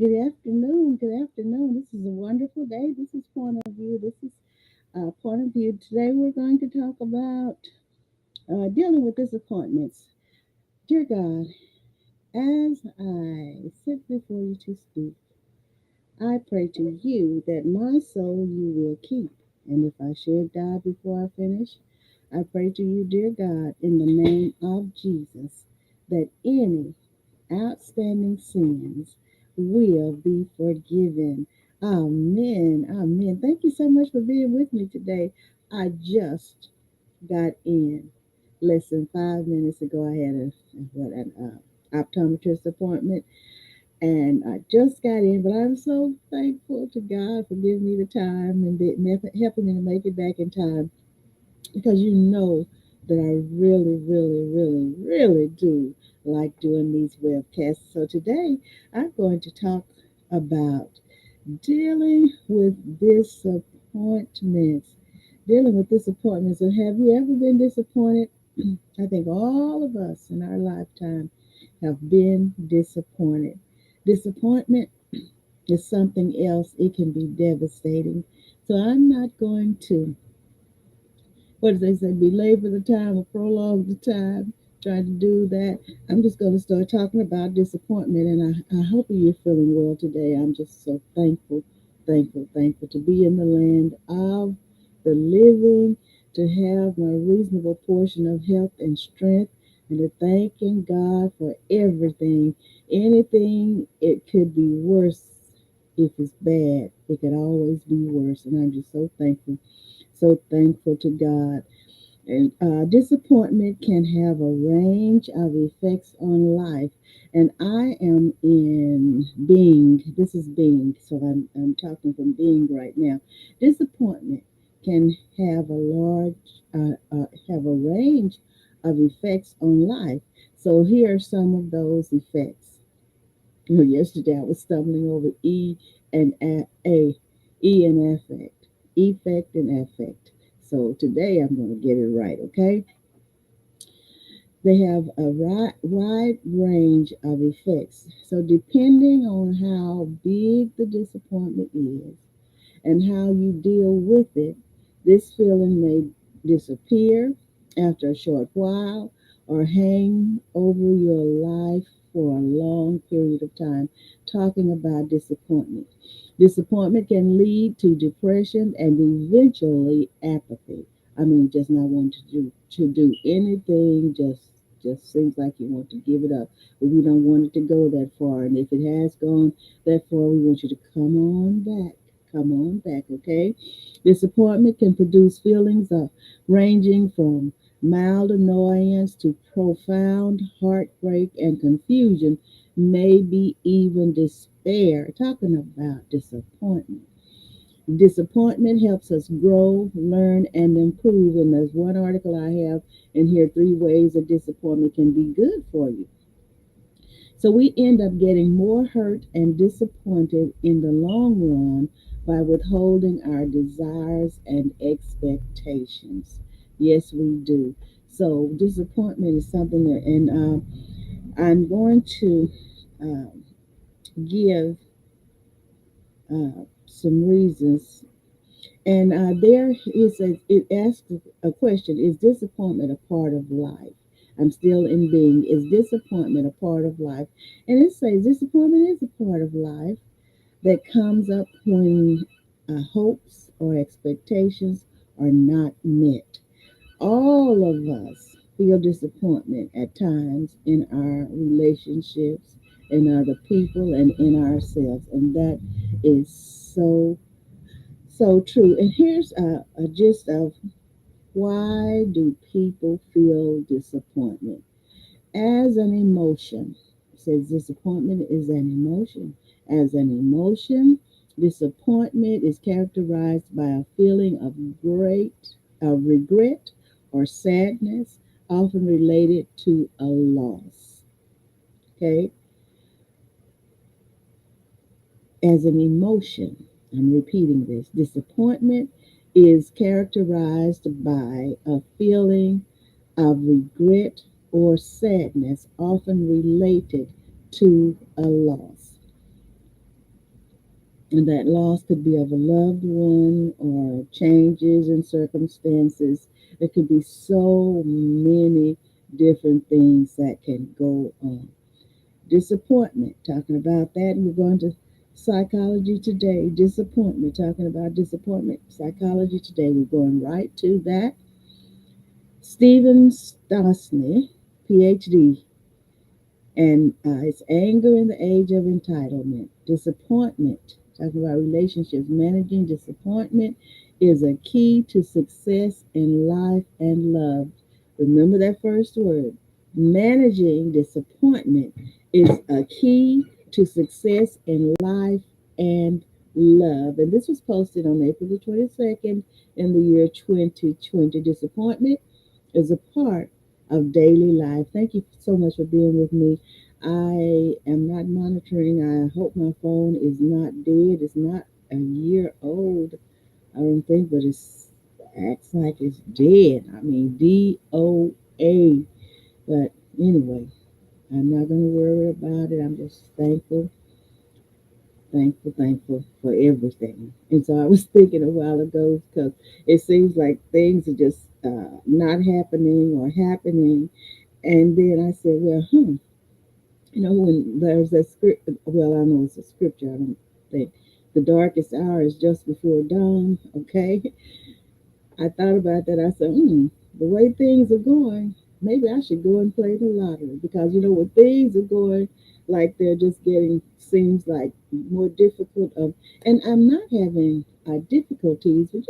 Good afternoon. Good afternoon. This is a wonderful day. This is Point of View. This is Point of View. Today we're going to talk about dealing with disappointments. Dear God, as I sit before you to speak, I pray to you that my soul you will keep. And if I should die before I finish, I pray to you, dear God, in the name of Jesus, that any outstanding sins will be forgiven. Amen. Amen. Thank you so much for being with me today. I just got in less than 5 minutes ago. I had an optometrist appointment, and I just got in. But I'm so thankful to God for giving me the time and helping me to make it back in time, because you know that I really, really, really, really do like doing these webcasts. So today I'm going to talk about dealing with disappointments. Dealing with disappointments. And have you ever been disappointed? I think all of us in our lifetime have been disappointed. Disappointment is something else. It can be devastating. So I'm not going to, what do they say, belabor the time or prolong the time trying to do that. I'm just going to start talking about disappointment, and I hope you're feeling well today. I'm just so thankful, thankful, thankful to be in the land of the living, to have my reasonable portion of health and strength, and to thanking God for everything. Anything, it could be worse. If it's bad, it could always be worse, and I'm just so thankful to God. And disappointment can have a range of effects on life. And I am in being. This is being. So I'm talking from being right now. Disappointment can have a range of effects on life. So here are some of those effects. Yesterday I was stumbling over and E and affect, effect and affect. So today I'm going to get it right, okay? They have a wide range of effects. So depending on how big the disappointment is and how you deal with it, this feeling may disappear after a short while or hang over your life for a long period of time. Talking about disappointment. Disappointment can lead to depression and eventually apathy. I mean, just not wanting to do anything, just seems like you want to give it up. But we don't want it to go that far. And if it has gone that far, we want you to come on back. Come on back, okay? Disappointment can produce feelings of ranging from mild annoyance to profound heartbreak and confusion, maybe even despair. Talking about disappointment. Disappointment helps us grow, learn, and improve. And there's one article I have in here, 3 ways that disappointment can be good for you. So we end up getting more hurt and disappointed in the long run by withholding our desires and expectations. Yes, we do. So disappointment is something that, and I'm going to uh, give some reasons. And there is it asks a question: is disappointment a part of life? I'm still in being. Is disappointment a part of life? And it says disappointment is a part of life that comes up when hopes or expectations are not met. All of us feel disappointment at times in our relationships, in other people, and in ourselves. And that is so true. And here's a gist of why do people feel disappointment as an emotion. It says disappointment is an emotion. As an emotion, disappointment is characterized by a feeling of regret or sadness, often related to a loss. Okay, as an emotion, I'm repeating this. Disappointment is characterized by a feeling of regret or sadness, often related to a loss. And that loss could be of a loved one or changes in circumstances. It could be so many different things that can go on. Disappointment, talking about that. And we're going to psychology today. Disappointment, talking about disappointment. Psychology today. We're going right to that. Stephen Stosny, PhD, and it's anger in the age of entitlement. Disappointment, talking about relationships. Managing disappointment is a key to success in life and love. Remember that first word. Managing disappointment is a key to success in life and love. And this was posted on April the 22nd in the year 2020. Disappointment is a part of daily life. Thank you so much for being with me. I am not monitoring. I hope my phone is not dead. It's not a year old, I don't think, but it acts like it's dead. I mean, DOA. But anyway, I'm not going to worry about it. I'm just thankful for everything. And so I was thinking a while ago because it seems like things are just not happening or happening. And then I said, well, when there's a script, well, I know it's a scripture. I don't think the darkest hour is just before dawn. Okay. I thought about that. I said, the way things are going, maybe I should go and play the lottery because when things are going like they're just getting seems like more difficult. And I'm not having difficulties, but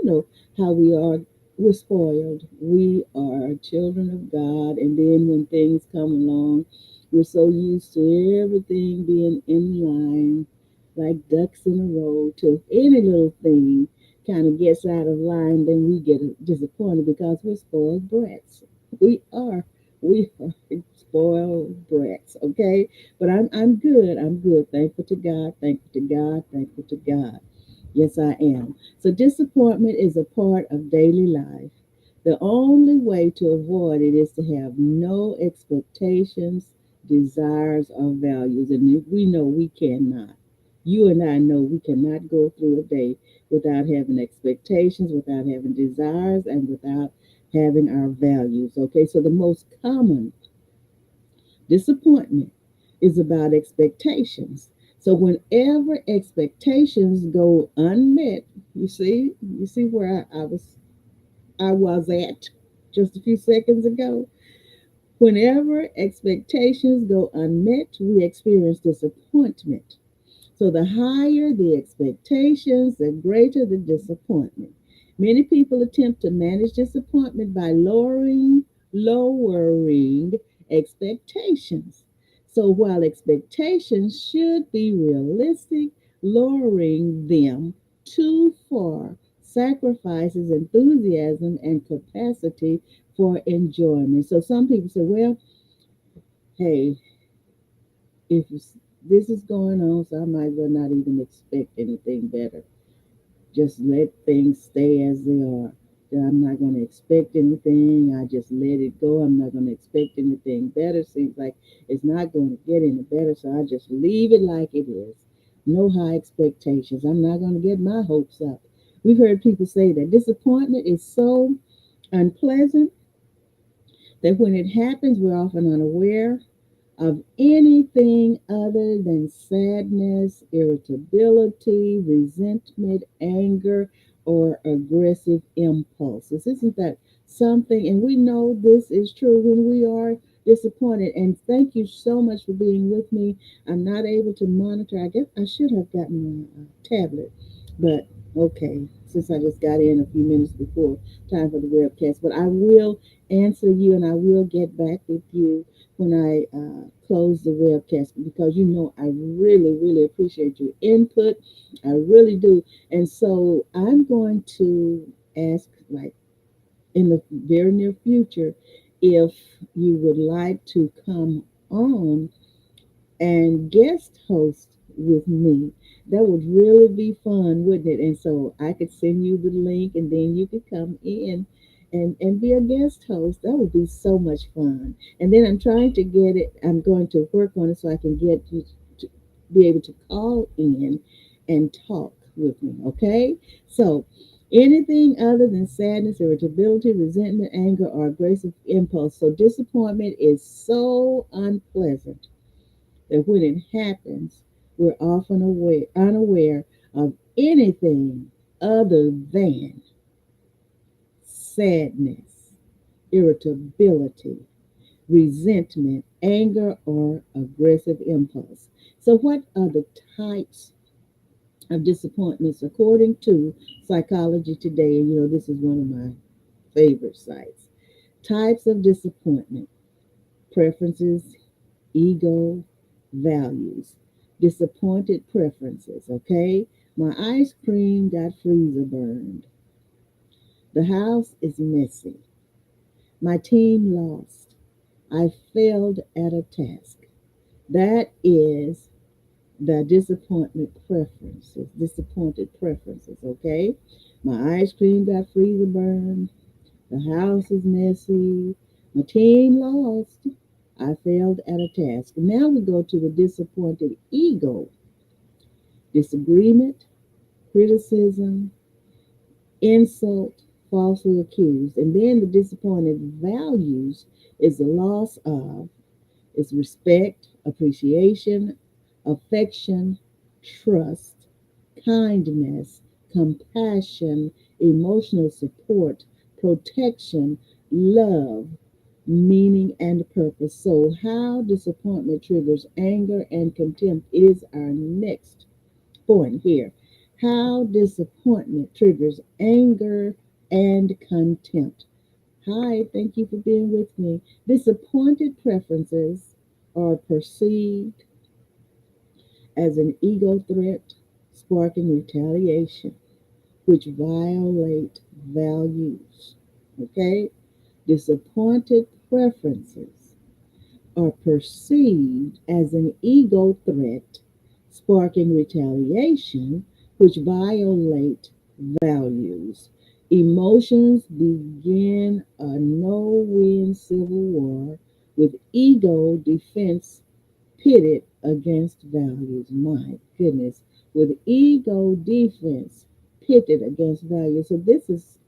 how we are. We're spoiled. We are children of God, and then when things come along, we're so used to everything being in line, like ducks in a row, to any little thing kind of gets out of line, then we get disappointed because we're spoiled brats. We are. We are spoiled brats, okay? But I'm good. I'm good. Thankful to God. Thankful to God. Thankful to God. Yes, I am. So disappointment is a part of daily life. The only way to avoid it is to have no expectations, desires, or values. And we know we cannot. You and I know we cannot go through a day without having expectations, without having desires, and without having our values. Okay, so the most common disappointment is about expectations. So whenever expectations go unmet, you see where I was at just a few seconds ago. Whenever expectations go unmet, we experience disappointment. So the higher the expectations, the greater the disappointment. Many people attempt to manage disappointment by lowering expectations. So while expectations should be realistic, lowering them too far sacrifices enthusiasm and capacity for enjoyment. So some people say, well, hey, if this is going on, so I might as well not even expect anything better. Just let things stay as they are. That I'm not going to expect anything. I just let it go. I'm not going to expect anything better. Seems like it's not going to get any better, so I just leave it like it is. No high expectations. I'm not going to get my hopes up. We've heard people say that disappointment is so unpleasant that when it happens, we're often unaware of anything other than sadness, irritability, resentment, anger, or aggressive impulses. Isn't that something? And we know this is true when we are disappointed. And thank you so much for being with me. I'm not able to monitor. I guess I should have gotten a tablet, but okay, since I just got in a few minutes before time for the webcast. But I will answer you and I will get back with you when I close the webcast because I really appreciate your input. I really do. And so I'm going to ask, like, in the very near future, if you would like to come on and guest host with me. That would really be fun, wouldn't it? And so I could send you the link and then you could come in and be a guest host. That would be so much fun. And then I'm trying to get it, I'm going to work on it so I can get you to be able to call in and talk. with me, okay? So, anything other than sadness, irritability, resentment, anger, or aggressive impulse. So, disappointment is so unpleasant that when it happens, we're often unaware of anything other than sadness, irritability, resentment, anger, or aggressive impulse. So, what are the types of disappointments according to Psychology Today? And this is one of my favorite sites. Types of disappointment: preferences, ego, values. Disappointed preferences, okay? My ice cream got freezer burned. The house is messy. My team lost. I failed at a task. That is the disappointed preferences, okay? My ice cream got freezer burned. The house is messy. My team lost. I failed at a task. Now we go to the disappointed ego: disagreement, criticism, insult, falsely accused. And then the disappointed values is the loss of, is respect, appreciation, affection, trust, kindness, compassion, emotional support, protection, love, meaning, and purpose. So, how disappointment triggers anger and contempt is our next point here. How disappointment triggers anger and contempt. Hi, thank you for being with me. Disappointed preferences are perceived as an ego threat, sparking retaliation, which violate values. Okay? Disappointed preferences are perceived as an ego threat, sparking retaliation, which violate values. Emotions begin a no-win civil war with ego defense pitted against values. My goodness, with ego defense pitted against values. So this is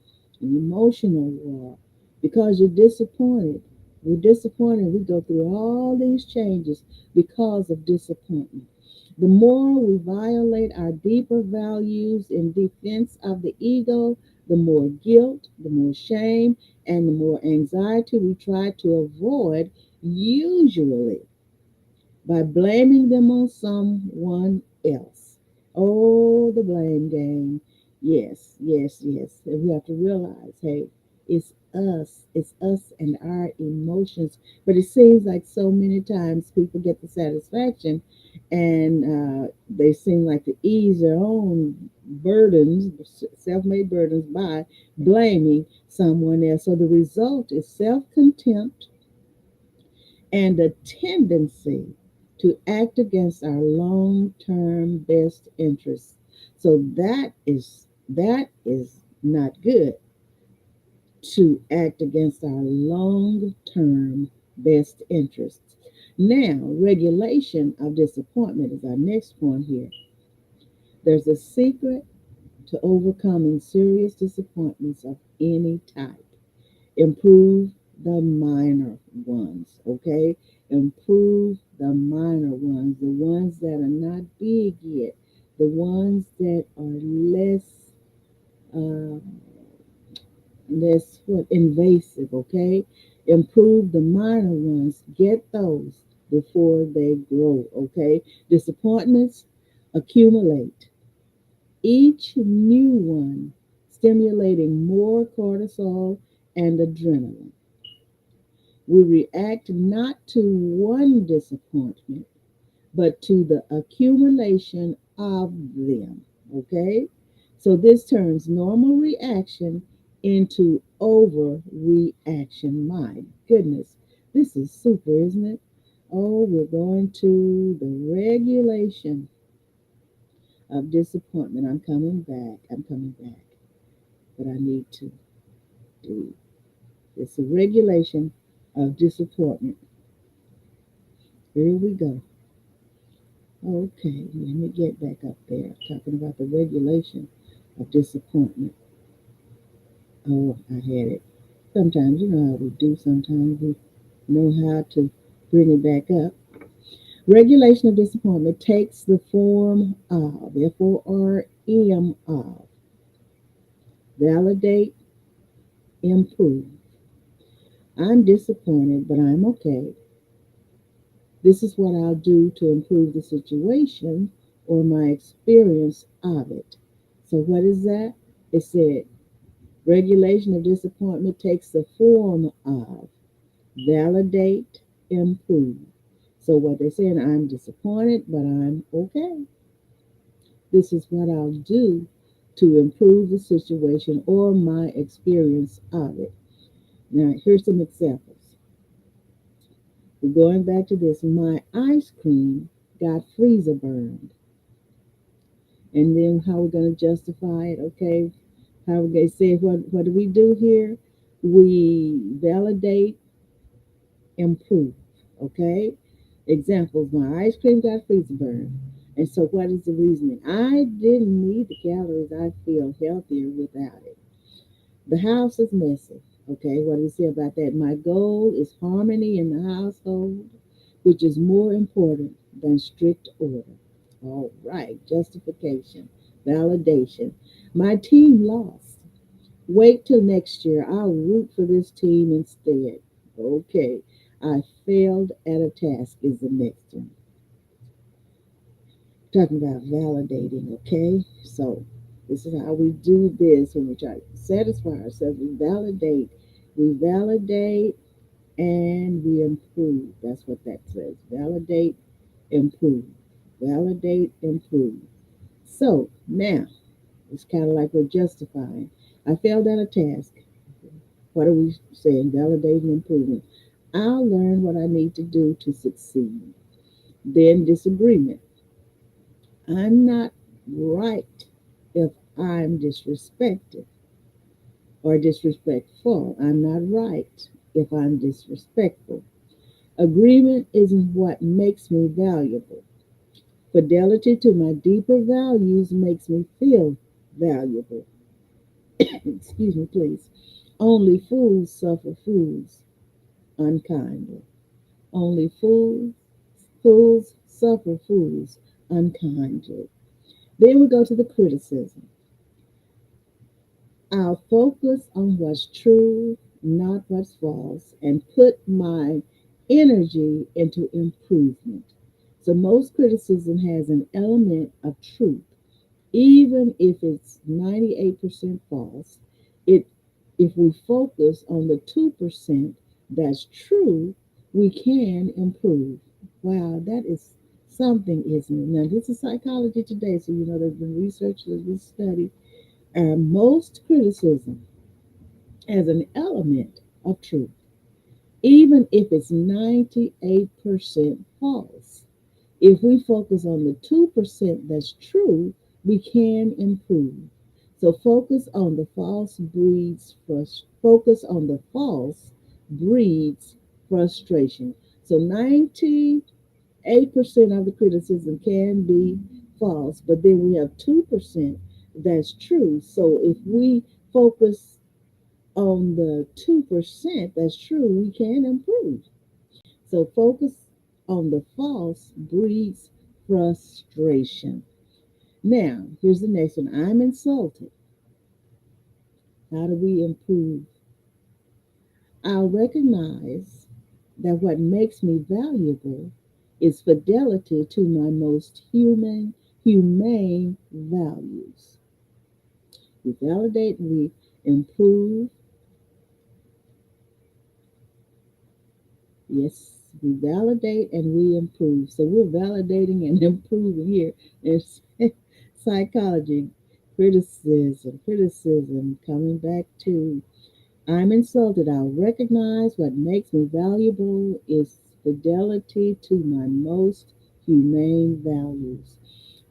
an emotional war because you're disappointed. We're disappointed. We go through all these changes because of disappointment. The more we violate our deeper values in defense of the ego, the more guilt, the more shame, and the more anxiety we try to avoid, usually by blaming them on someone else. Oh, the blame game. Yes, yes, yes. And we have to realize, hey, it's us. It's us and our emotions. But it seems like so many times people get the satisfaction and they seem like to ease their own burdens, self made burdens, by blaming someone else. So the result is self contempt and a tendency to act against our long-term best interests. So that is not good, to act against our long-term best interests. Now, regulation of disappointment is our next point here. There's a secret to overcoming serious disappointments of any type. Improve the minor ones, okay? Improve the minor ones, the ones that are not big yet, the ones that are uh, less what invasive, okay? Improve the minor ones. Get those before they grow, okay? Disappointments accumulate. Each new one stimulating more cortisol and adrenaline. We react not to one disappointment, but to the accumulation of them. Okay? So this turns normal reaction into overreaction. My goodness, this is super, isn't it? Oh, we're going to the regulation of disappointment. I'm coming back. I'm coming back. But I need to do it's a regulation of disappointment. Here we go. Okay, let me get back up there. Talking about the regulation of disappointment. Oh, I had it. Sometimes, you know how we do, sometimes we know how to bring it back up. Regulation of disappointment takes the form of, FORM of, validate, improve. I'm disappointed, but I'm okay. This is what I'll do to improve the situation or my experience of it. So, what is that? It said regulation of disappointment takes the form of validate, improve. So, what they're saying, I'm disappointed, but I'm okay. This is what I'll do to improve the situation or my experience of it. Now, here's some examples. We're going back to this. My ice cream got freezer burned. And then how we're going to justify it, okay? How we going to say, what do we do here? We validate, improve, okay? Examples, my ice cream got freezer burned. And so what is the reasoning? I didn't need the calories. I feel healthier without it. The house is messy. Okay, what do we say about that? My goal is harmony in the household, which is more important than strict order. All right, justification, validation. My team lost. Wait till next year. I'll root for this team instead. Okay, I failed at a task is the next one. Talking about validating, okay? So this is how we do this when we try to satisfy ourselves. We validate and we improve. That's what that says. Validate, improve. Validate, improve. So now it's kind of like we're justifying. I failed at a task. What are we saying? Validating, improving. I'll learn what I need to do to succeed. Then disagreement. I'm not right if I'm disrespected or disrespectful. I'm not right if I'm disrespectful. Agreement isn't what makes me valuable. Fidelity to my deeper values makes me feel valuable. Excuse me, please. Only fools suffer fools unkindly. Only fools suffer fools unkindly. Then we go to the criticism. I'll focus on what's true, not what's false, and put my energy into improvement. So most criticism has an element of truth, even if it's 98% false. It if we focus on the 2% that's true, we can improve. Wow, that is something, isn't it? Now this is psychology today, so you know there's been research, there's been study, and most criticism as an element of truth, even if it's 98% false. If we focus on the 2% that's true, we can improve. So focus on the false breeds frustration. So 98% of the criticism can be false, but then we have 2% that's true. So if we focus on the 2% that's true, we can improve. So focus on the false breeds frustration. Now, here's the next one. I'm insulted. How do we improve? I'll recognize that what makes me valuable is fidelity to my most humane values. We validate, we improve. Yes, we validate and we improve. So we're validating and improving here. There's psychology, criticism, coming back to I'm insulted. I'll recognize what makes me valuable is fidelity to my most humane values.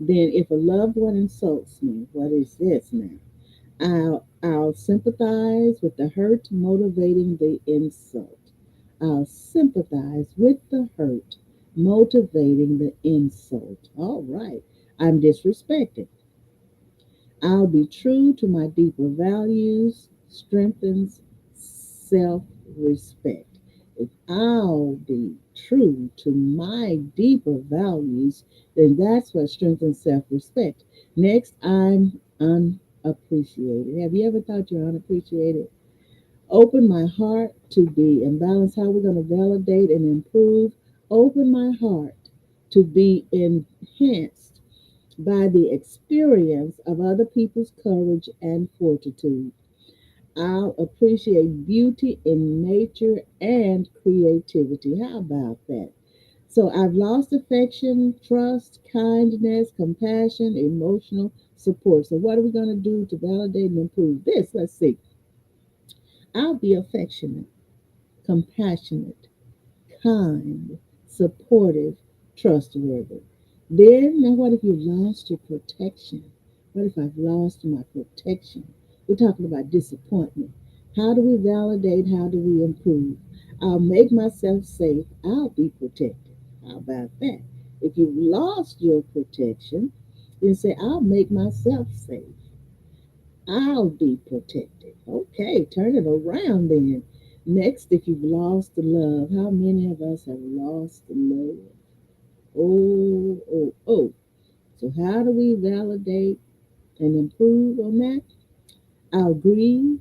Then, if a loved one insults me, what is this now? I'll sympathize with the hurt motivating the insult. I'll sympathize with the hurt motivating the insult. All right. I'm disrespected. I'll be true to my deeper values, strengthens self respect. If I'll be true to my deeper values, then that's what strengthens self respect. Next, I'm unappreciated. Have you ever thought you're unappreciated? Open my heart to be and balance how we're going to validate and improve. Open my heart to be enhanced by the experience of other people's courage and fortitude. I'll appreciate beauty in nature and creativity. How about that? So I've lost affection, trust, kindness, compassion, emotional support. So what are we going to do to validate and improve this? Let's see. I'll be affectionate, compassionate, kind, supportive, trustworthy. Then, now what if you've lost your protection? What if I've lost my protection? We're talking about disappointment. How do we validate? How do we improve? I'll make myself safe. I'll be protected. How about that? If you've lost your protection, then say, I'll make myself safe. I'll be protected. Okay, turn it around then. Next, if you've lost the love, how many of us have lost the love? Oh, oh, oh. So, how do we validate and improve on that? I'll grieve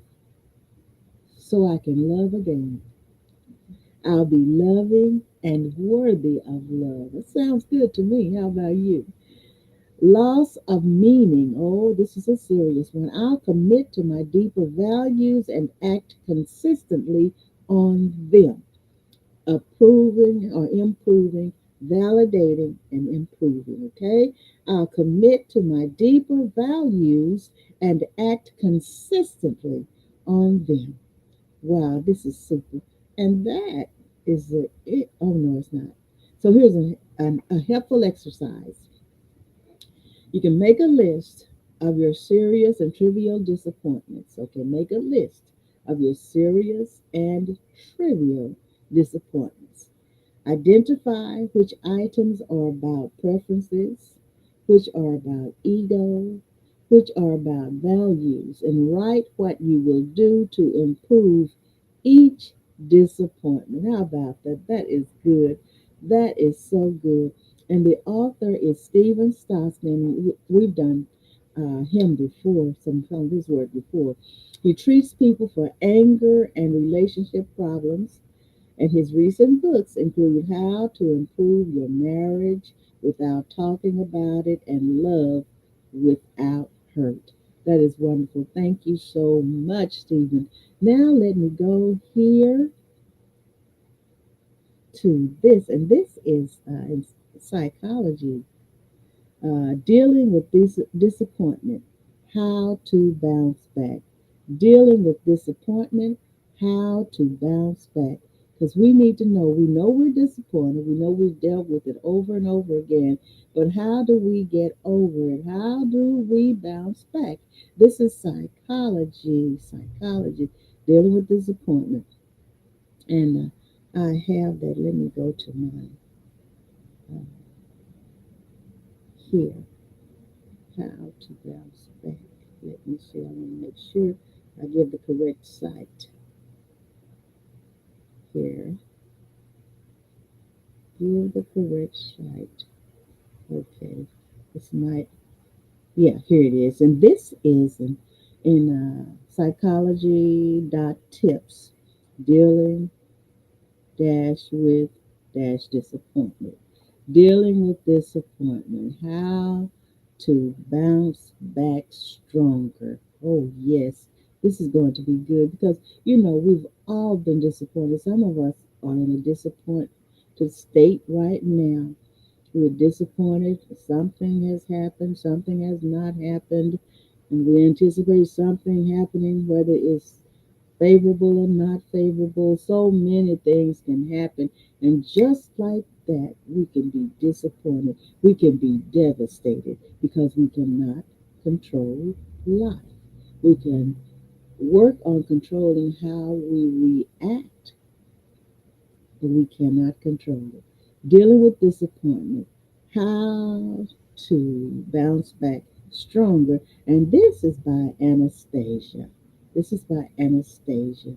so I can love again. I'll be loving and worthy of love. That sounds good to me. How about you? Loss of meaning. Oh, this is a serious one. I'll commit to my deeper values and act consistently on them, approving or improving, validating and improving. Okay? I'll commit to my deeper values and act consistently on them. Wow, this is super. And that is it. Oh, no, it's not. So here's a helpful exercise. You can make a list of your serious and trivial disappointments. Okay, make a list of your serious and trivial disappointments. Identify which items are about preferences, which are about ego, which are about values, and write what you will do to improve each disappointment. How about that? That is good. That is so good. And the author is Stephen Stossman. We've done him before, some of his work before. He treats people for anger and relationship problems, and his recent books include How to Improve Your Marriage Without Talking About It and Love Without Hurt. That is wonderful. Thank you so much, Stephen. Now let me go here to this, and this is in psychology, dealing with this disappointment, how to bounce back. Dealing with disappointment, how to bounce back. Because we need to know, we know we're disappointed, we know we've dealt with it over and over again, but how do we get over it? How do we bounce back? This is psychology, dealing with disappointment. And I have that. Let me go to my uh, here. How to bounce back. Let me see. I want to make sure I give the correct site here. Give the correct site. Okay. This might, yeah, here it is. And this is in psychology.tips, dealing with disappointment. Dealing with disappointment. How to bounce back stronger. Oh, yes. This is going to be good because, we've all been disappointed. Some of us are in a disappointed state right now. We're disappointed. Something has happened, something has not happened, and we anticipate something happening, whether it's favorable or not favorable. So many things can happen. And just like that, we can be disappointed. We can be devastated because we cannot control life. We can work on controlling how we react, but we cannot control it. Dealing with disappointment, how to bounce back stronger. And this is by Anastasia. This is by Anastasia.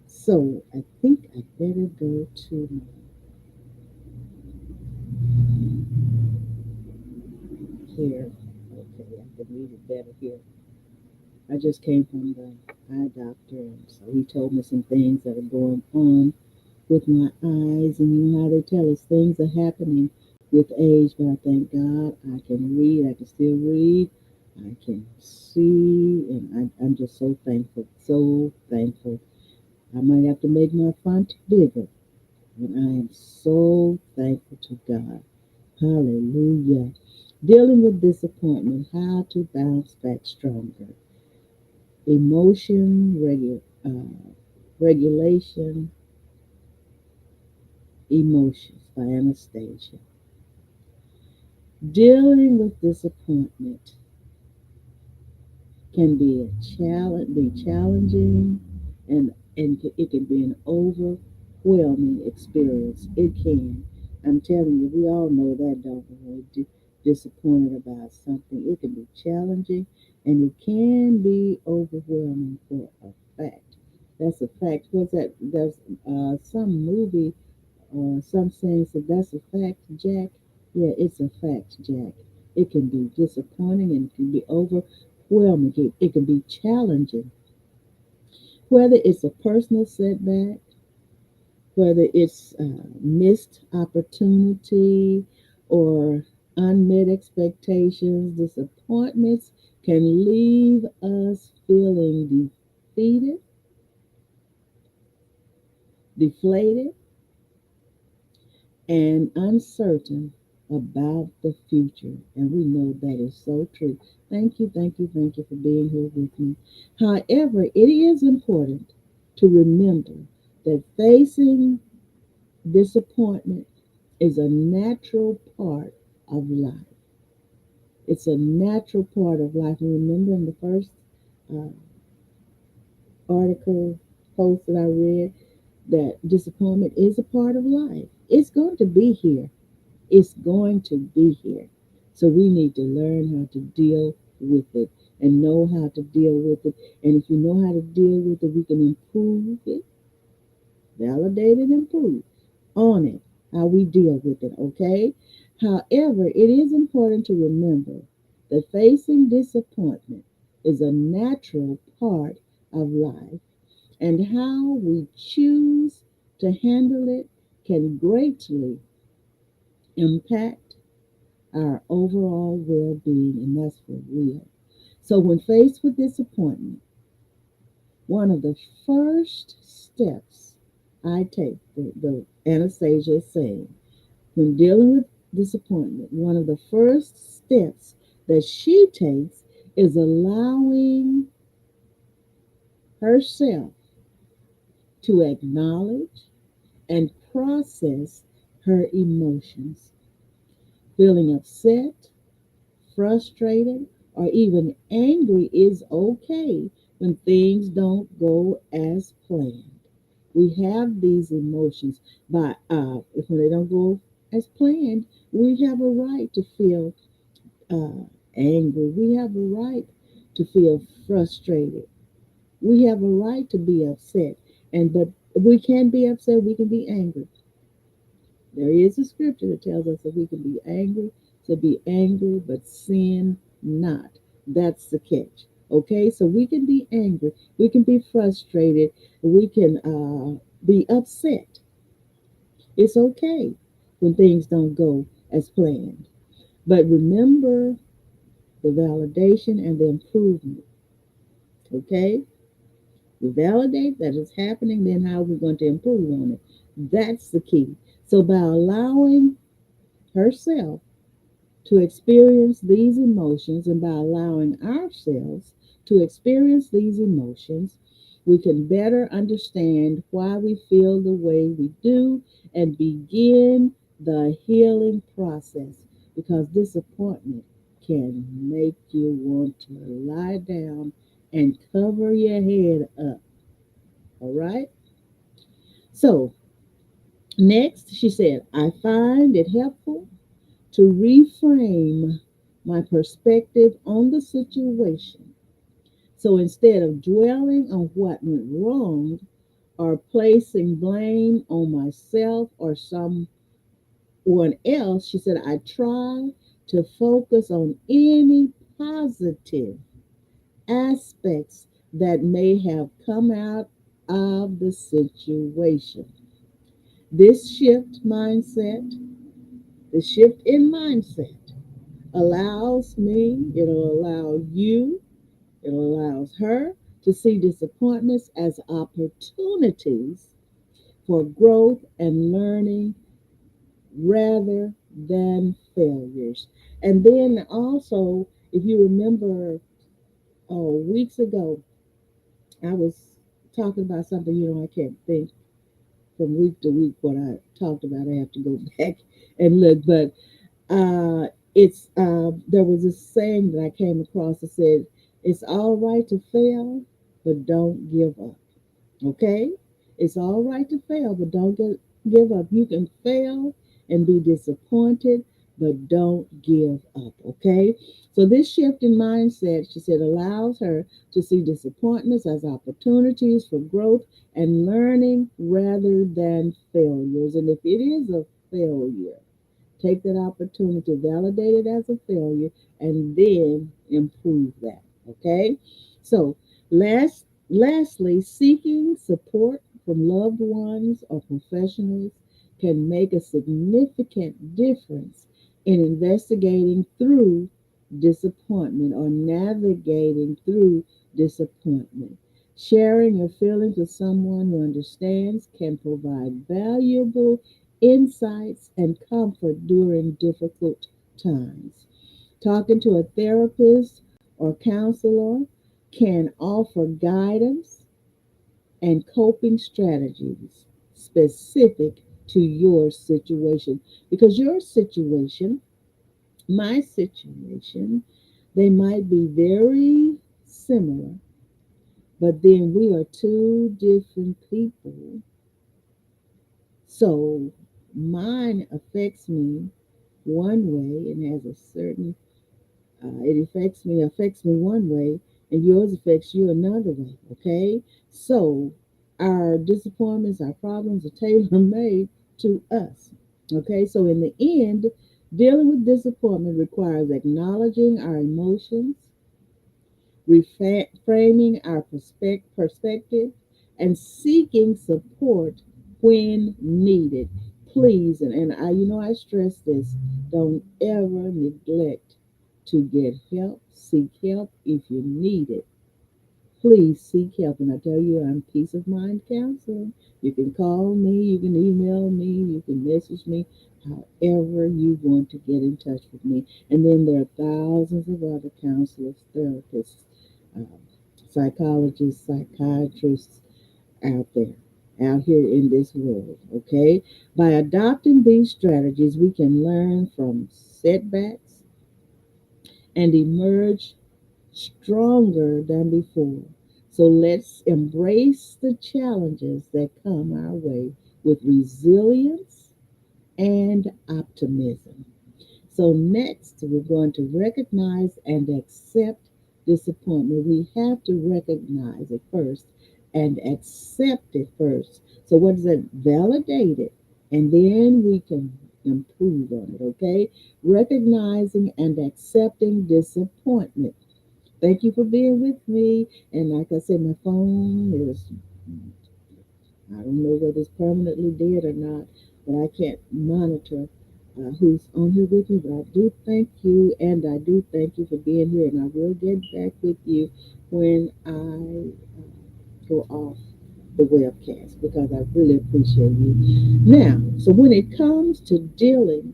So I think I better go to my here. Okay, I can read it better here. I just came from the eye doctor, and so he told me some things that are going on with my eyes, and you know how they tell us things are happening with age, but I thank God I can read, I can still read, I can see, and I'm just so thankful, so thankful. I might have to make my font bigger, but I am so thankful to God. Hallelujah. Dealing with disappointment, how to bounce back stronger. Emotion regulation, emotions by Anastasia. Dealing with disappointment can be challenging, and it can be an overwhelming experience. It can. I'm telling you, we all know that, don't we? When we're disappointed about something, it can be challenging, and it can be overwhelming for a fact. That's a fact. What's that? There's some movie or some saying said that's a fact, Jack. Yeah, it's a fact, Jack. It can be disappointing and it can be overwhelming. It can be challenging. Whether it's a personal setback, whether it's missed opportunity or unmet expectations, disappointments can leave us feeling defeated, deflated, and uncertain about the future. And we know that is so true. Thank you, thank you, thank you for being here with me. However, it is important to remember that facing disappointment is a natural part of life. It's a natural part of life. And remember in the first uh, article post that I read that disappointment is a part of life. It's going to be here. It's going to be here. So we need to learn how to deal with it and know how to deal with it. And if you know how to deal with it, we can improve it, validate and improve on it, how we deal with it, okay? However, it is important to remember that facing disappointment is a natural part of life, and how we choose to handle it can greatly impact our overall well being, and that's for real. So, when faced with disappointment, one of the first steps I take, the Anastasia is saying, when dealing with disappointment, one of the first steps that she takes is allowing herself to acknowledge and process her emotions. Feeling upset, frustrated, or even angry is okay when things don't go as planned. We have these emotions, but if when they don't go as planned, we have a right to feel uh, angry. We have a right to feel frustrated. We have a right to be upset, and but we can be upset. We can be angry. There is a scripture that tells us that we can be angry, to be angry, but sin not. That's the catch. Okay, so we can be angry, we can be frustrated, we can be upset. It's okay when things don't go as planned. But remember the validation and the improvement. Okay, we validate that it's happening, then how are we going to improve on it? That's the key. So by allowing herself to experience these emotions, and by allowing ourselves to experience these emotions, we can better understand why we feel the way we do and begin the healing process, because disappointment can make you want to lie down and cover your head up. All right? So, Next, she said, I find it helpful to reframe my perspective on the situation. So instead of dwelling on what went wrong or placing blame on myself or someone else, she said, I try to focus on any positive aspects that may have come out of the situation. This the shift in mindset allows me, it'll allow you, it allows her to see disappointments as opportunities for growth and learning rather than failures. And then also, if you remember, weeks ago, I was talking about something, I can't think from week to week what I talked about. I have to go back and look. But it's there was a saying that I came across that said, "It's all right to fail, but don't give up." Okay, it's all right to fail, but give up. You can fail and be disappointed, but don't give up. Okay, so this shift in mindset, she said, allows her to see disappointments as opportunities for growth and learning rather than failures. And if it is a failure, take that opportunity, validate it as a failure, and then improve that. Okay? So, lastly, seeking support from loved ones or professionals can make a significant difference in investigating through disappointment or navigating through disappointment. Sharing your feelings with someone who understands can provide valuable insights and comfort during difficult times. Talking to a therapist or counselor can offer guidance and coping strategies specific to your situation, because your situation, my situation, they might be very similar, but then we are two different people. So mine affects me one way and has a certain it affects me one way, and yours affects you another way. Okay, so our disappointments, our problems are tailor made to us. Okay, so in the end, dealing with disappointment requires acknowledging our emotions, reframing our perspective, and seeking support when needed. Please, and I stress this, don't ever neglect to get help. Seek help if you need it. Please seek help. And I tell you, I'm Peace of Mind Counselor. You can call me, you can email me, you can message me, however you want to get in touch with me. And then there are thousands of other counselors, therapists, um, psychologists, psychiatrists out there, out here in this world. Okay? By adopting these strategies, we can learn from setbacks and emerge stronger than before. So let's embrace the challenges that come our way with resilience and optimism. So, next, we're going to recognize and accept disappointment. We have to recognize it first and accept it first. So, what is it? Validate it, and then we can improve on it, okay? Recognizing and accepting disappointment. Thank you for being with me. And like I said, my phone is, I don't know whether it's permanently dead or not, but I can't monitor who's on here with me. But I do thank you, and I do thank you for being here. And I will get back with you when I go off the webcast because I really appreciate you. Now, so when it comes to dealing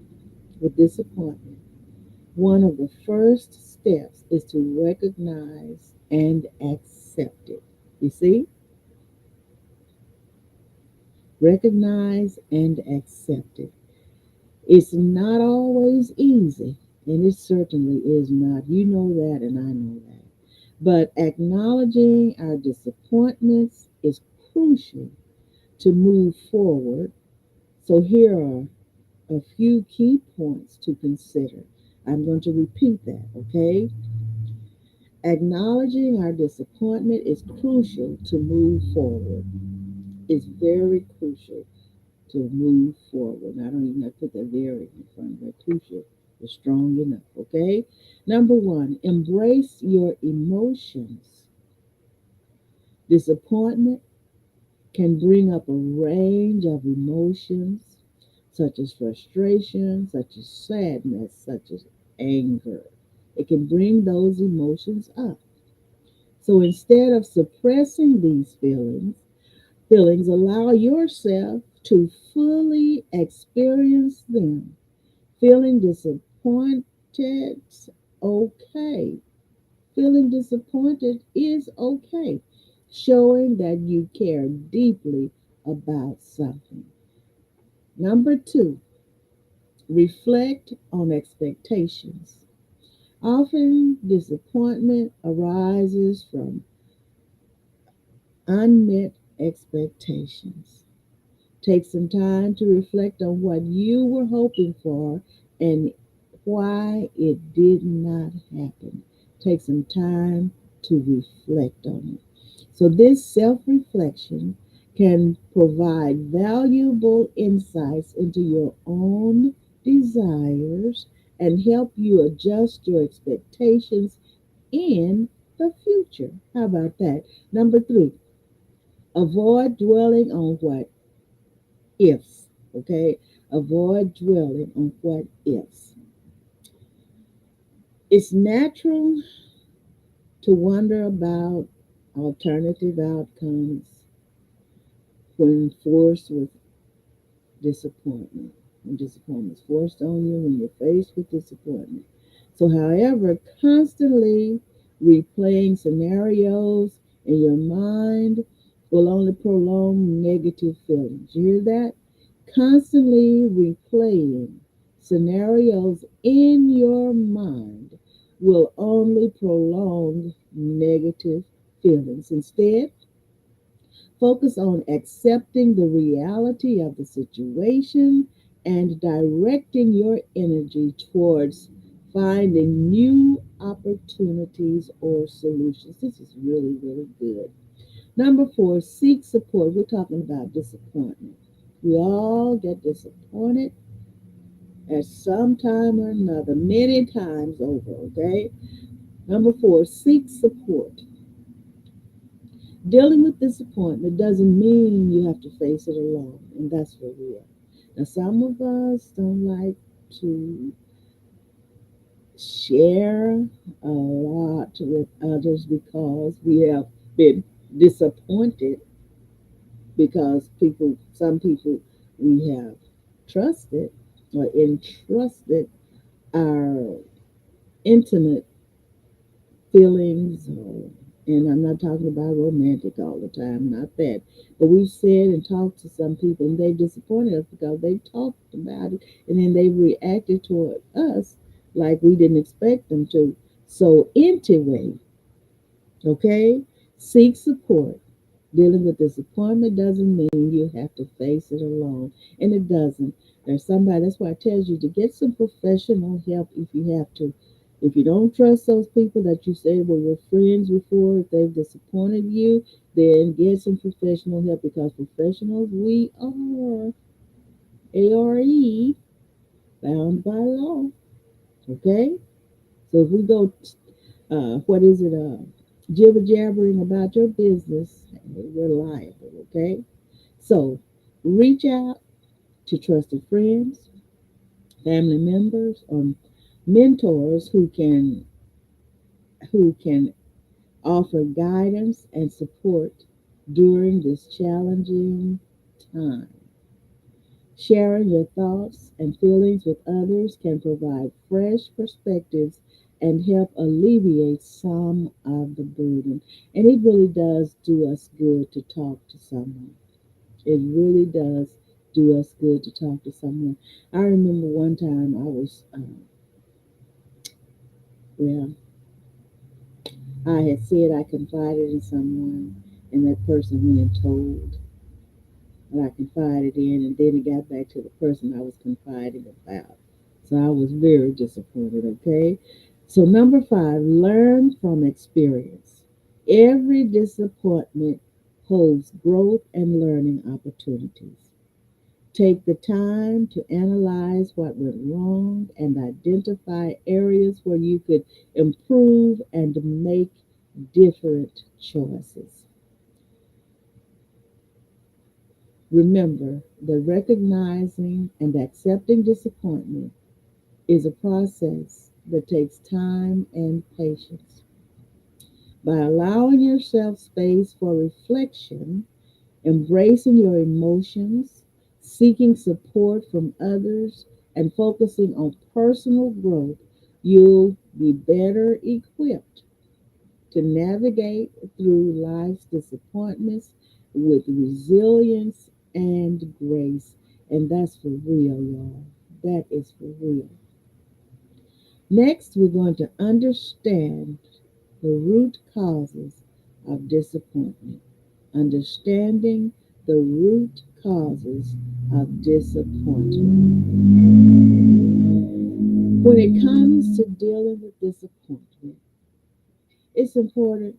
with disappointment, one of the first steps is to recognize and accept it. You see, recognize and accept it. It's not always easy, and it certainly is not. You know that, and I know that. But acknowledging our disappointments is crucial to move forward So here are a few key points to consider. I'm going to repeat that, okay? Acknowledging our disappointment is crucial to move forward. It's very crucial to move forward. I don't even have to put that very in front of that. Crucial is strong enough, okay? Number one, embrace your emotions. Disappointment can bring up a range of emotions, such as frustration, such as sadness, such as anger. It can bring those emotions up. So instead of suppressing these feelings allow yourself to fully experience them. Feeling disappointed, okay. Feeling disappointed is okay, showing that you care deeply about something. Number two, reflect on expectations. Often disappointment arises from unmet expectations. Take some time to reflect on what you were hoping for and why it did not happen. Take some time to reflect on it. So, this self reflection can provide valuable insights into your own desires and help you adjust your expectations in the future. How about that? Number three, avoid dwelling on what ifs, okay? Avoid dwelling on what ifs. It's natural to wonder about alternative outcomes when forced with disappointment. When disappointment is forced on you, when you're faced with disappointment. So, however, constantly replaying scenarios in your mind will only prolong negative feelings. You hear that? Constantly replaying scenarios in your mind will only prolong negative feelings. Instead, focus on accepting the reality of the situation and directing your energy towards finding new opportunities or solutions. This is really, really good. Number four, seek support. We're talking about disappointment. We all get disappointed at some time or another, many times over, okay? Number four, seek support. Dealing with disappointment doesn't mean you have to face it alone, and that's where we are. Now, some of us don't like to share a lot with others because we have been disappointed because some people we have trusted or entrusted our intimate feelings, and I'm not talking about romantic all the time, not that. But we've said and talked to some people, and they disappointed us because they talked about it, and then they reacted toward us like we didn't expect them to. So, anyway, okay, seek support. Dealing with disappointment doesn't mean you have to face it alone, and it doesn't. There's somebody. That's why I tell you to get some professional help if you have to. If you don't trust those people that you say were your friends before, if they've disappointed you, then get some professional help because professionals we are ARE bound by law. Okay, so if we go, what is it? Jibber jabbering about your business, we're liable. Okay. So reach out to trusted friends, family members, or mentors who can offer guidance and support during this challenging time. Sharing your thoughts and feelings with others can provide fresh perspectives and help alleviate some of the burden. And it really does do us good to talk to someone. It really does do us good to talk to someone. I remember one time well, I had said I confided in someone, and that person went and told. that I confided in, and then it got back to the person I was confiding about. So I was very disappointed, okay? So, number five, learn from experience. Every disappointment holds growth and learning opportunities. Take the time to analyze what went wrong and identify areas where you could improve and make different choices. Remember that recognizing and accepting disappointment is a process that takes time and patience. By allowing yourself space for reflection, embracing your emotions, seeking support from others, and focusing on personal growth, you'll be better equipped to navigate through life's disappointments with resilience and grace. And that's for real, y'all. That is for real. Next, we're going to understand the root causes of disappointment. Understanding the root causes of disappointment. When it comes to dealing with disappointment, it's important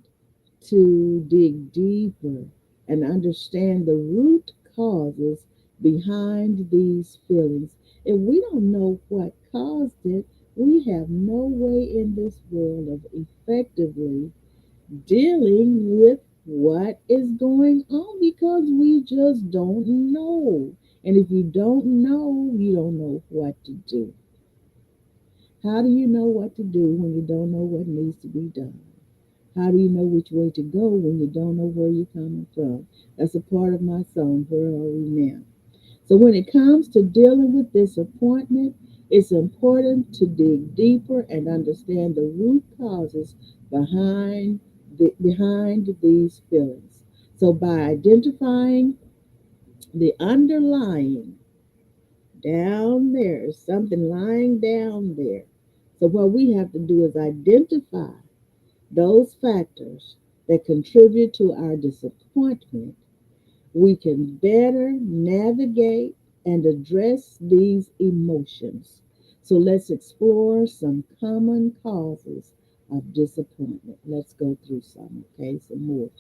to dig deeper and understand the root causes behind these feelings. If we don't know what caused it, we have no way in this world of effectively dealing with what is going on because we just don't know. And if you don't know, you don't know what to do. How do you know what to do when you don't know what needs to be done? How do you know which way to go when you don't know where you're coming from? That's a part of my song, Where Are We Now? So when it comes to dealing with disappointment, it's important to dig deeper and understand the root causes behind these feelings. So by identifying the underlying down there, something lying down there. So what we have to do is identify those factors that contribute to our disappointment. We can better navigate and address these emotions. So let's explore some common causes of disappointment. Let's go through some, okay? Some more.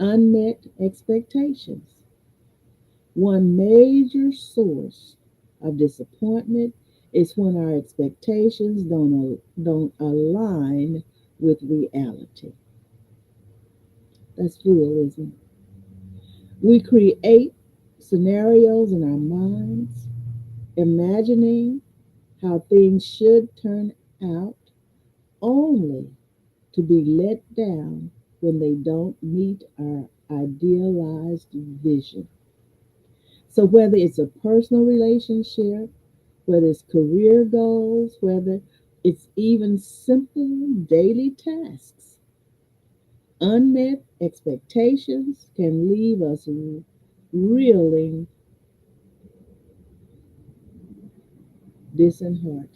Unmet expectations. One major source of disappointment is when our expectations don't align with reality. That's real, isn't it? We create scenarios in our minds, imagining how things should turn out, only to be let down when they don't meet our idealized vision. So, whether it's a personal relationship, whether it's career goals, whether it's even simple daily tasks, unmet expectations can leave us reeling, disheartened,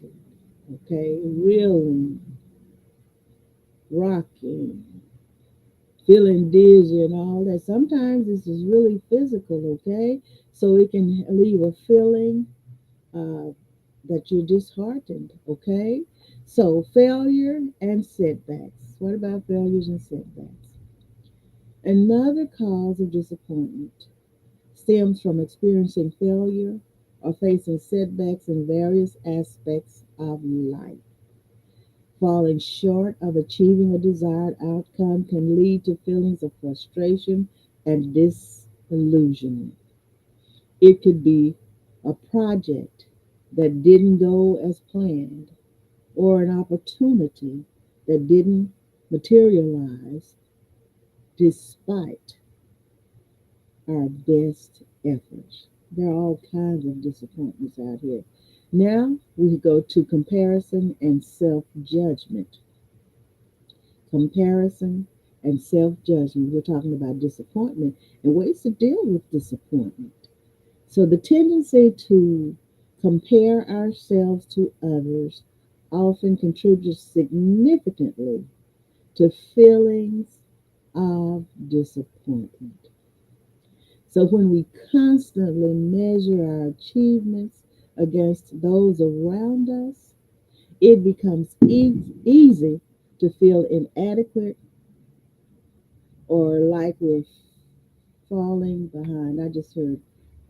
okay, reeling, rocking, feeling dizzy and all that. Sometimes this is really physical, okay? So it can leave a feeling uh, that you're disheartened, okay? So failure and setbacks. What about failures and setbacks? Another cause of disappointment stems from experiencing failure or facing setbacks in various aspects of life. Falling short of achieving a desired outcome can lead to feelings of frustration and disillusionment. It could be a project that didn't go as planned, or an opportunity that didn't materialize despite our best efforts. There are all kinds of disappointments out here. Now we go to comparison and self judgment. Comparison and self judgment. We're talking about disappointment and ways to deal with disappointment. So, the tendency to compare ourselves to others often contributes significantly to feelings of disappointment. So when we constantly measure our achievements against those around us, it becomes easy to feel inadequate or like we're falling behind. I just heard,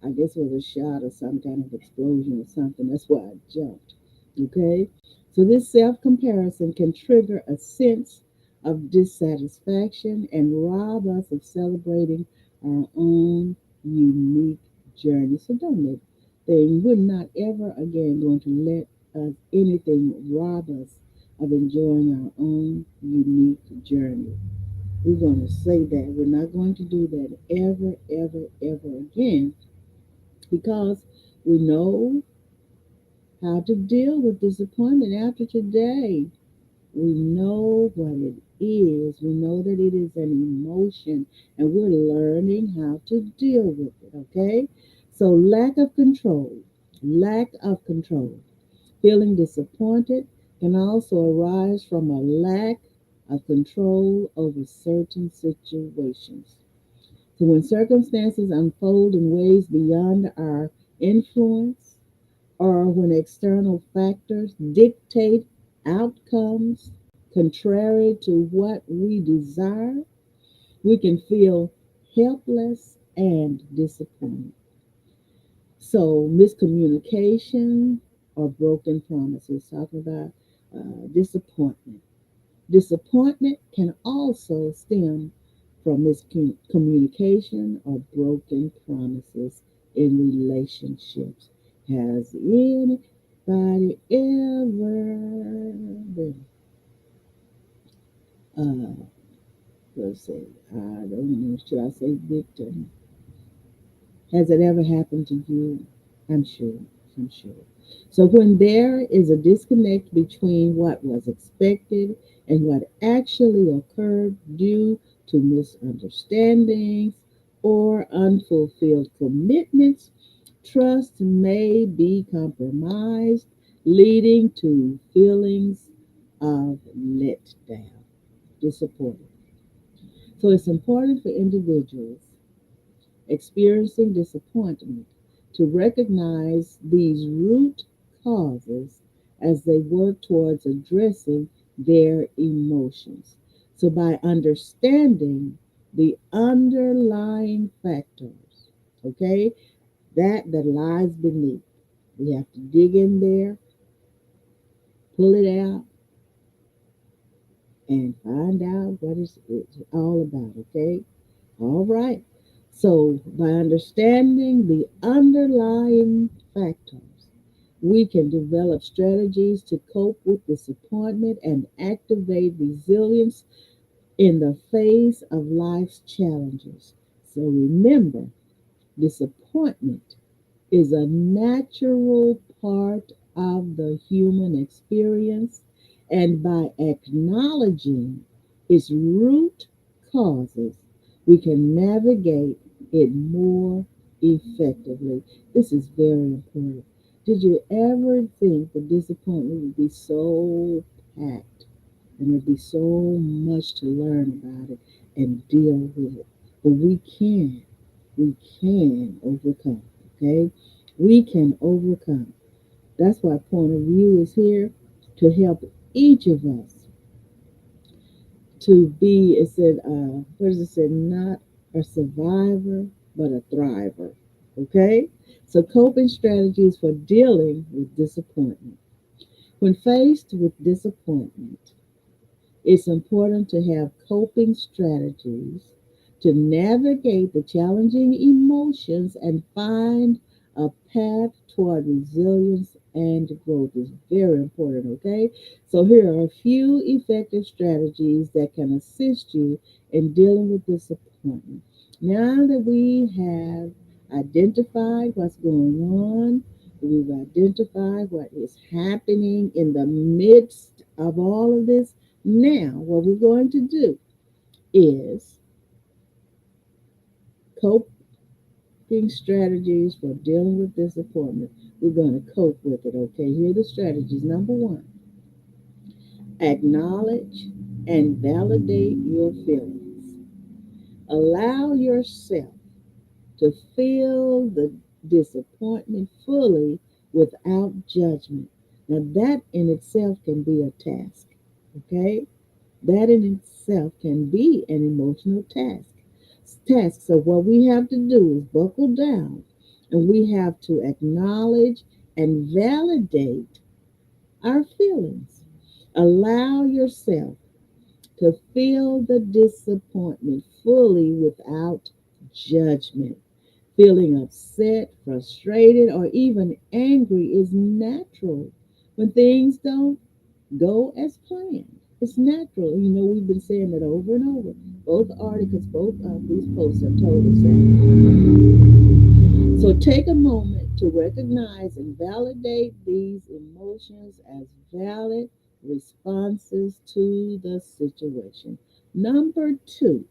I guess it was a shot or some kind of explosion or something. That's why I jumped. Okay? So this self comparison can trigger a sense of dissatisfaction and rob us of celebrating our own unique journey. So don't let things, we're not ever again going to let anything rob us of enjoying our own unique journey. We're going to say that. We're not going to do that ever, ever, ever again because we know how to deal with disappointment after today. We know what it is. We know that it is an emotion and we're learning how to deal with it, okay? So, lack of control. Feeling disappointed can also arise from a lack of control over certain situations. So when circumstances unfold in ways beyond our influence, or when external factors dictate outcomes contrary to what we desire, we can feel helpless and disappointed. So, miscommunication or broken promises, talking about disappointment. Disappointment can also stem from miscommunication or broken promises in relationships. Has anybody ever been, uh, let's say, I don't know, should I say victim? Has it ever happened to you? I'm sure. I'm sure. So when there is a disconnect between what was expected and what actually occurred due to misunderstandings or unfulfilled commitments, trust may be compromised, leading to feelings of letdown, disappointment. So it's important for individuals experiencing disappointment to recognize these root causes as they work towards addressing their emotions. So, by understanding the underlying factors, okay, that lies beneath, we have to dig in there, pull it out, and find out what it's all about, okay? All right. So, by understanding the underlying factors, we can develop strategies to cope with disappointment and activate resilience in the face of life's challenges. So, remember, disappointment is a natural part of the human experience, and by acknowledging its root causes, we can navigate it more effectively. This is very important. Did you ever think that disappointment would be so packed and there'd be so much to learn about it and deal with it? But we can overcome, okay? We can overcome. That's why Point of View is here to help each of us to be, it said, what does it say? Not a survivor, but a thriver, okay? So, coping strategies for dealing with disappointment. When faced with disappointment, it's important to have coping strategies to navigate the challenging emotions and find a path toward resilience and growth. Is very important, okay? So here are a few effective strategies that can assist you in dealing with disappointment. Now that we have identified what's going on, we've identified what is happening in the midst of all of this, now, what we're going to do is coping strategies for dealing with disappointment. We're going to cope with it, okay? Here are the strategies. Number one, acknowledge and validate your feelings. Allow yourself to feel the disappointment fully without judgment. Now, that in itself can be a task, okay? That in itself can be an emotional task. So what we have to do is buckle down and we have to acknowledge and validate our feelings. Allow yourself to feel the disappointment fully without judgment. Feeling upset, frustrated, or even angry is natural when things don't go as planned. It's natural. You know, we've been saying that over and over. Both articles, both of these posts have told us that. So take a moment to recognize and validate these emotions as valid responses to the situation. Number two,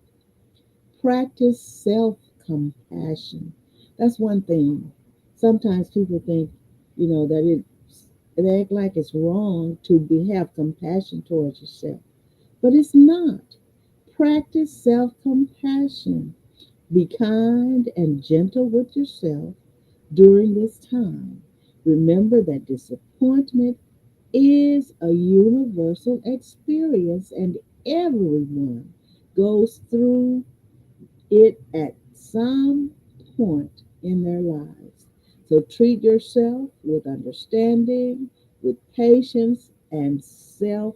practice self compassion. That's one thing. Sometimes people think, that they act like it's wrong to have compassion towards yourself, but it's not. Practice self compassion. Be kind and gentle with yourself during this time. Remember that disappointment is a universal experience and everyone goes through it at some point in their lives. So treat yourself with understanding, with patience, and self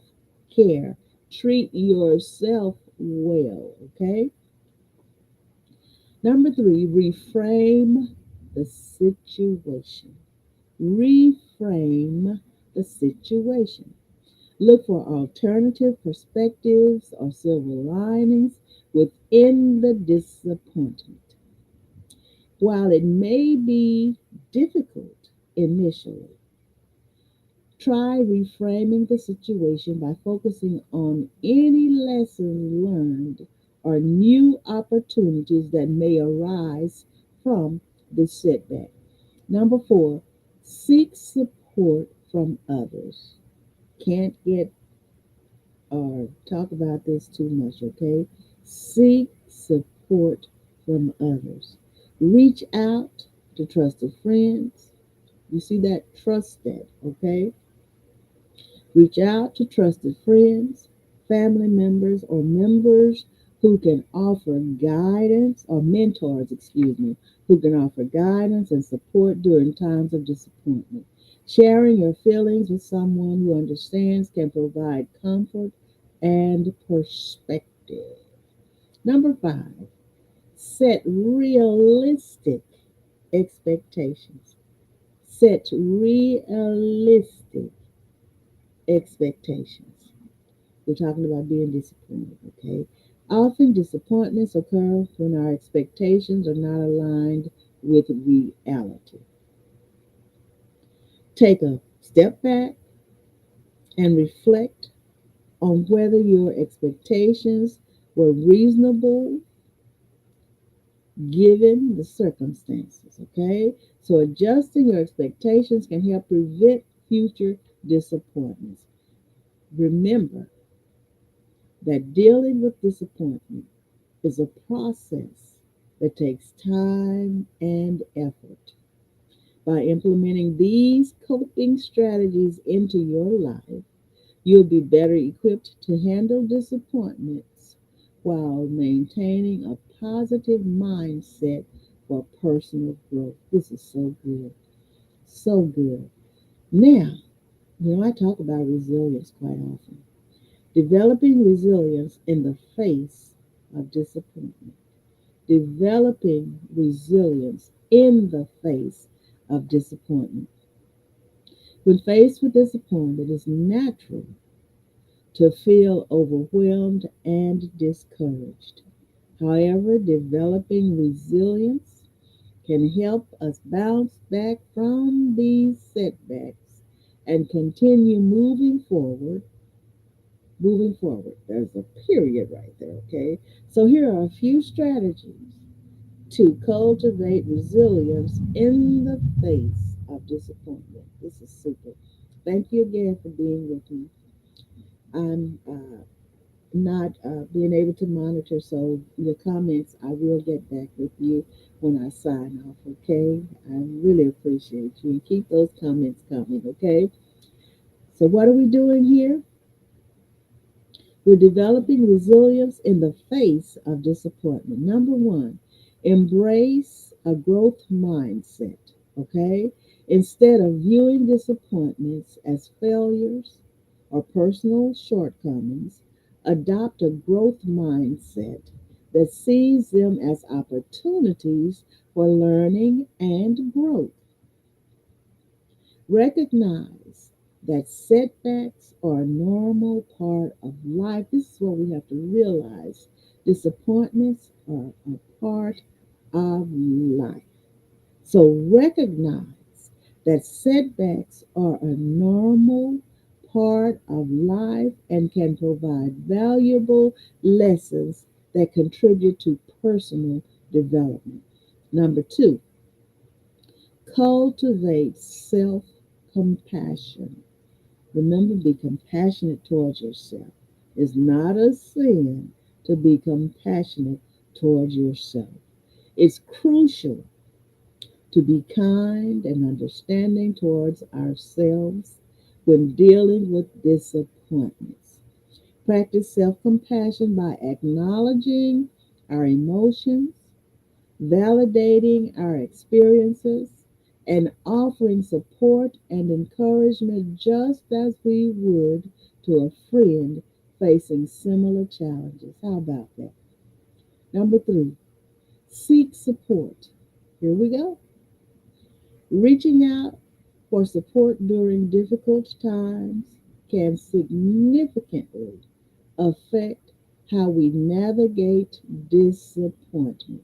care. Treat yourself well, okay? Number three, reframe the situation. Reframe the situation. Look for alternative perspectives or silver linings within the disappointment. While it may be difficult initially, try reframing the situation by focusing on any lessons learned or new opportunities that may arise from the setback. Number four, seek support from others. Can't get or talk about this too much, okay? Seek support from others. Reach out to trusted friends. You see that? Trust that, okay? Reach out to trusted friends, family members, or members who can offer guidance, or mentors, excuse me, who can offer guidance and support during times of disappointment. Sharing your feelings with someone who understands can provide comfort and perspective. Number five, set realistic expectations. Set realistic expectations. We're talking about being disappointed, okay? Often disappointments occur when our expectations are not aligned with reality. Take a step back and reflect on whether your expectations were reasonable given the circumstances, okay? So adjusting your expectations can help prevent future disappointments. Remember that dealing with disappointment is a process that takes time and effort. By implementing these coping strategies into your life, you'll be better equipped to handle disappointments while maintaining a positive mindset for personal growth. This is so good. So good. Now, I talk about resilience quite often. Developing resilience in the face of disappointment. Developing resilience in the face of disappointment. When faced with disappointment, it is natural to feel overwhelmed and discouraged. However, developing resilience can help us bounce back from these setbacks and continue moving forward. There's a period right there, okay? So here are a few strategies to cultivate resilience in the face of disappointment. This is super. Thank you again for being with me. I'm not being able to monitor. So your comments, I will get back with you when I sign off. Okay, I really appreciate you, and keep those comments coming. Okay. So what are we doing here? We're developing resilience in the face of disappointment. Number one, embrace a growth mindset. Okay? Instead of viewing disappointments as failures or personal shortcomings, adopt a growth mindset that sees them as opportunities for learning and growth. Recognize that setbacks are a normal part of life. This is what we have to realize. Disappointments are a part of life. So recognize that setbacks are a normal part of life and can provide valuable lessons that contribute to personal development. Number two, cultivate self compassion. Remember, be compassionate towards yourself. It's not a sin to be compassionate towards yourself. It's crucial to be kind and understanding towards ourselves when dealing with disappointments. Practice self compassion by acknowledging our emotions, validating our experiences, and offering support and encouragement just as we would to a friend facing similar challenges. How about that? Number three, seek support. Here we go. Reaching out for support during difficult times can significantly affect how we navigate disappointment.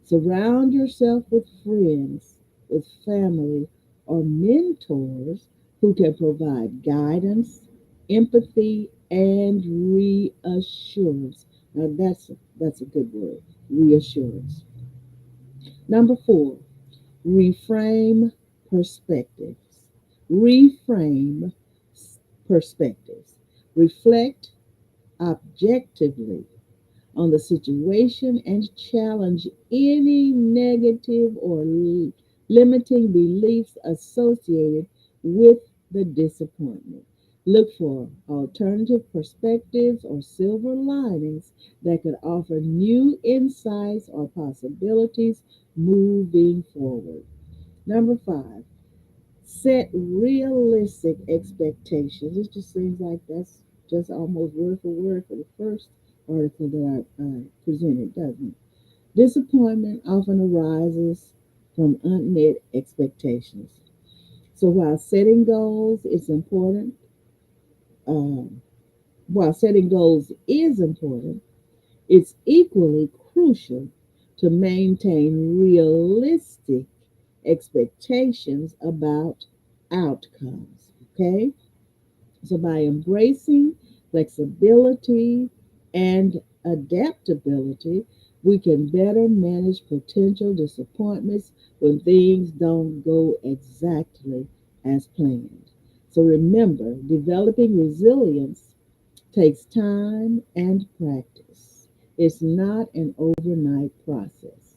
Surround yourself with friends, with family, or mentors who can provide guidance, empathy, and reassurance. Now that's a good word, reassurance. Number four, reframe perspectives. Reframe perspectives. Reflect objectively on the situation and challenge any negative or limiting beliefs associated with the disappointment. Look for alternative perspectives or silver linings that could offer new insights or possibilities moving forward. Number five, set realistic expectations. It just seems like that's just almost word for word for the first article that I presented, doesn't it? Disappointment often arises from unmet expectations. So um, while setting goals is important, it's equally crucial to maintain realistic expectations about outcomes. Okay? So, by embracing flexibility and adaptability, we can better manage potential disappointments when things don't go exactly as planned. So, remember, developing resilience takes time and practice. It's not an overnight process.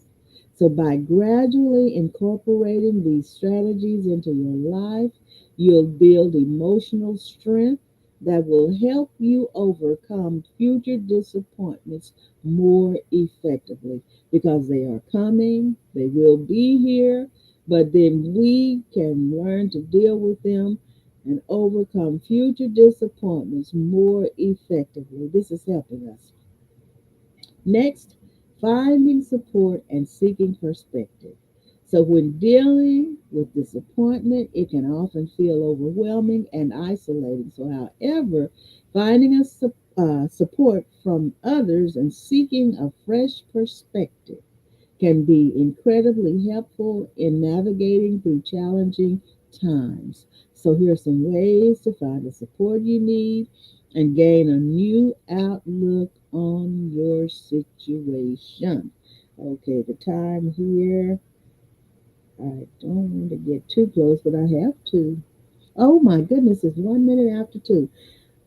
So, by gradually incorporating these strategies into your life, you'll build emotional strength that will help you overcome future disappointments more effectively because they are coming, they will be here, but then we can learn to deal with them and overcome future disappointments more effectively. This is helping us. Next, finding support and seeking perspective. So, when dealing with disappointment, it can often feel overwhelming and isolating. So, however, finding support from others and seeking a fresh perspective can be incredibly helpful in navigating through challenging times. So, here are some ways to find the support you need and gain a new outlook on your situation. Okay, the time here, I don't want to get too close, but I have to. Oh my goodness, it's 1 minute after two.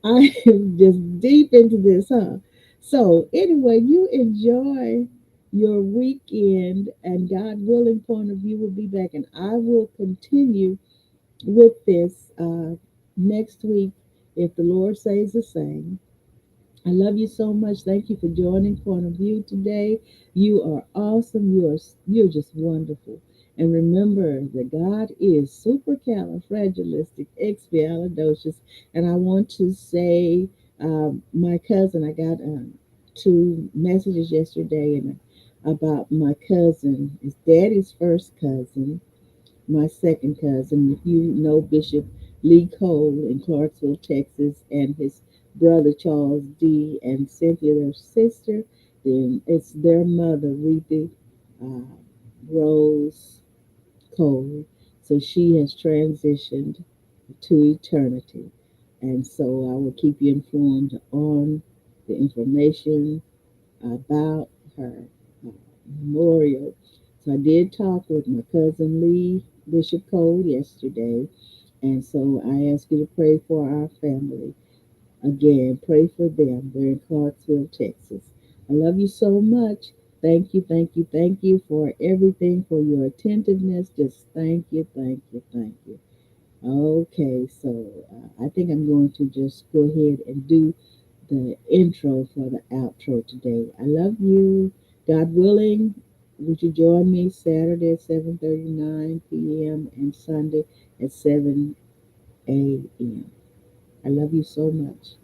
I am just deep into this, huh? So, anyway, you enjoy your weekend, and God willing, point of view will be back, and I will continue with this next week if the Lord says the same. I love you so much. Thank you for joining Point of View today. You are awesome. You're just wonderful. And remember that God is supercalifragilisticexpialidocious. And I want to say, my cousin, I got two messages yesterday and about my cousin. His daddy's first cousin, my second cousin. If you know Bishop Lee Cole in Clarksville, Texas, and his brother Charles D. and Cynthia, their sister, then it's their mother, Ruthie uh, Rose Cole. So she has transitioned to eternity. And so I will keep you informed on the information about her memorial. So I did talk with my cousin Lee Bishop Cole yesterday, and so I ask you to pray for our family. Again, pray for them. They're in Clarksville, Texas. I love you so much. Thank you, thank you, thank you for everything, for your attentiveness. Just thank you, thank you, thank you. Okay, so I think I'm going to just go ahead and do the intro for the outro today. I love you. God willing, would you join me Saturday at 7:39 p.m. and Sunday at 7 a.m. I love you so much.